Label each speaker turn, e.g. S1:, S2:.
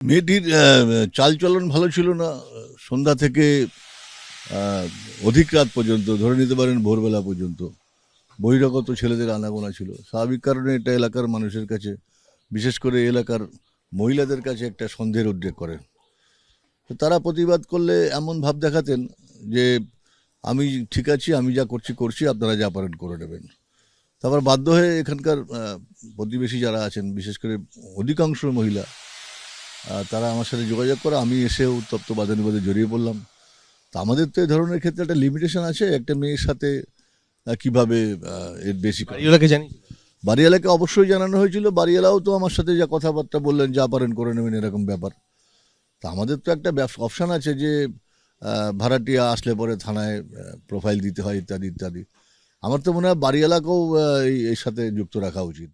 S1: মেয়েটির চালচলন ভালো ছিল না। সন্ধ্যা থেকে আহ, অধিক রাত পর্যন্ত, ধরে নিতে পারেন ভোরবেলা পর্যন্ত বহিরাগত ছেলেদের আনাগোনা ছিল। স্বাভাবিক কারণে এটা এলাকার মানুষের কাছে, বিশেষ করে এলাকার মহিলাদের কাছে একটা সন্দেহের উদ্রেক করে। তো তারা প্রতিবাদ করলে এমন ভাব দেখাতেন যে আমি ঠিক আছি, আমি যা করছি করছি, আপনারা যা পারেন করে নেবেন। তারপর বাধ্য হয়ে এখানকার প্রতিবেশী যারা আছেন, বিশেষ করে অধিকাংশ মহিলা, তারা আমার সাথে যোগাযোগ করে, আমি এসেও উত্তপ্ত বাদানুবাদে জড়িয়ে পড়লাম। তো আমাদের তো এই ধরনের ক্ষেত্রে একটা লিমিটেশন আছে, একটা মেয়ের সাথে কিভাবে এর বেশি করা।
S2: বাড়িওয়ালাকে জানি।
S1: বাড়িওয়ালাকে অবশ্যই জানানো হয়েছিল, বাড়িওয়ালাও তো আমার সাথে যা কথাবার্তা বললেন, যা পারেন করে নেবেন, এরকম ব্যাপার। তা আমাদের তো একটা অপশান আছে যে ভাড়াটিয়া আসলে পরে থানায় প্রোফাইল দিতে হয়, ইত্যাদি ইত্যাদি। আমার তো মনে হয় বাড়িওয়ালাকেও এর সাথে যুক্ত রাখা উচিত।